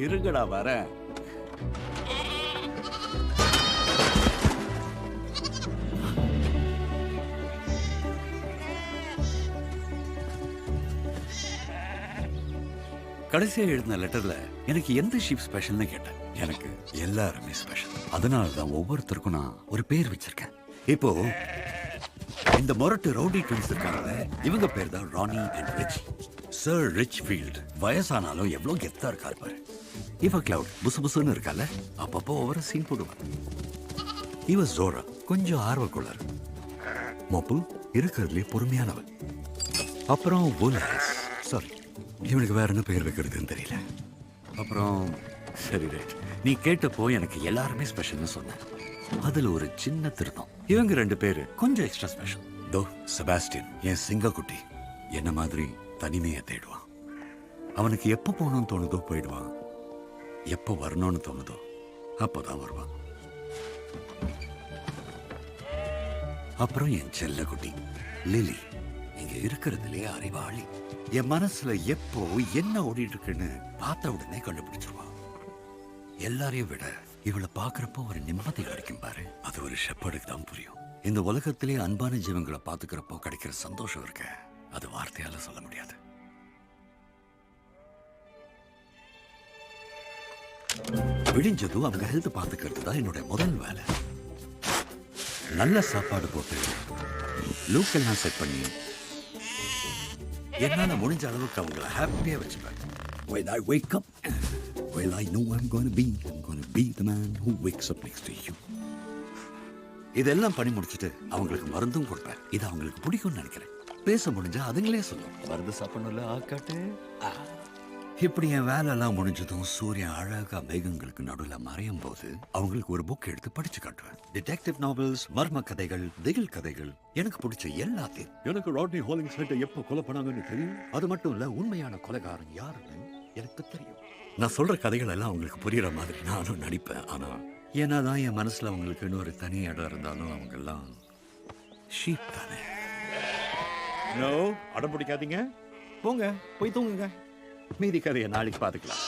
இருங்கடா வரேன். கடைசியா எழுதின லெட்டர்ல எனக்கு எந்த ஷீப் ஸ்பெஷல்னு கேட்டேன். எனக்கு எல்லாருமே ஸ்பெஷல். அதனால தான் ஒவ்வொருத்தருக்கும் நான் ஒரு பேர் வச்சிருக்கேன். இப்போ இந்த மொரட்டு ரவுடி ட்வின்ஸ் இருக்காங்க, இவங்க பேர் தான் ரானி அண்ட் ரிச். சர் ரிச்ஃபீல்ட் வயசானாலும் எவ்வளவு கெத்தா இருக்காரு பாரு. இவ கிளவுட் புசு புசுன்னு இருக்கால, அப்பப்போ ஒவ்வொரு சீன் போடுவான். இவ ஜோரா கொஞ்சம் ஆர்வக்குள்ளார். மொப்பு இருக்கிறதுலே பொறுமையானவன். அப்புறம் சாரி, இவனுக்கு வேற என்ன பேர் வைக்கிறதுன்னு தெரியல. அப்புறம் சரி ரைட், நீ கேட்டப்போ எனக்கு எல்லாருமே ஸ்பெஷல்னு சொன்னேன். அதுல ஒரு சின்ன திருத்தம். இவங்க 2 பேரு கொஞ்சம் எக்ஸ்ட்ரா ஸ்பெஷல். தோ செபாஸ்டியன் என் சிங்கக்குட்டி என்ன மாதிரி தனிமையை தேடுவான். அவனுக்கு எப்போ போகணும்னு தோணுதோ போயிடுவான், எப்போ வரணும்னு தோணுதோ அப்போதான் வருவான். அப்புறம் என் செல்ல குட்டி லிலி இங்க இருக்கிறதுலே அறிவாளி. என் மனசுல எப்போ என்ன ஓடிட்டு இருக்குன்னு பார்த்த உடனே கண்டுபிடிச்சிருவான். எல்லாரையும் விட இவளை பாக்குறப்போ ஒரு நிம்மதி கிடைக்கும் பாரு, அது ஒரு ஷெப்பர்டுக்கு தான் புரியும். இந்த உலகத்திலே அன்பான ஜீவங்களை பாத்துக்கிறப்போ கிடைக்கிற சந்தோஷம் இருக்க, அது வார்த்தையால சொல்ல முடியாது. விடிஞ்சதும் அவங்க ஹெல்த் பாத்துக்கிறது தான் என்னோட முதல் வேலை. நல்ல சாப்பாடு போட்டு லூக்கெல்லாம் செட் பண்ணி என்னால முடிஞ்ச அளவுக்கு அவங்கள ஹாப்பியா வச்சுப்பேன். When I wake up, well I know I'm going to be the man who wakes up next to you. இதெல்லாம் பண்ணி முடிச்சிட்டு அவங்களுக்கு மருந்தும் கொடுப்பேன். இது அவங்களுக்கு பிடிக்கும்னு நினைக்கிறேன். பேச முடிஞ்சா அதுங்களே சொல்லும், மருந்து சாப்பிடணும்ல ஆக்காட்டு. இப்படி என் வேலையெல்லாம் முடிஞ்சதும் சூரியன் அழகா மேகங்களுக்கு நடுவில் மறையும் போது அவங்களுக்கு ஒரு புக் எடுத்து படிச்சு காட்டுவேன். டிடெக்டிவ் நாவல்ஸ், மர்ம கதைகள், திகில் கதைகள், எனக்கு பிடிச்ச எல்லாத்தையும். எனக்கு ராட்னி ஹாலிங்ஹெட்டை எப்போ கொலை பண்ணாங்கன்னு தெரியும். அது மட்டும் இல்ல, உண்மையான கொலைகாரன் யாருன்னு எனக்கு தெரியும். நான் சொல்ற கதைகள் எல்லாம் அவங்களுக்கு புரியுற மாதிரி நானும் நடிப்பேன். ஆனா ஏன்னாதான் என் மனசுல அவங்களுக்குன்னு ஒரு தனி இடம் இருந்தாலும் அவங்க எல்லாம் ஷீப் தானே. அடம் பிடிக்காதீங்க, போங்க போய் தூங்குங்க. மீதி கதையை நாளைக்கு பார்த்துக்கலாம்.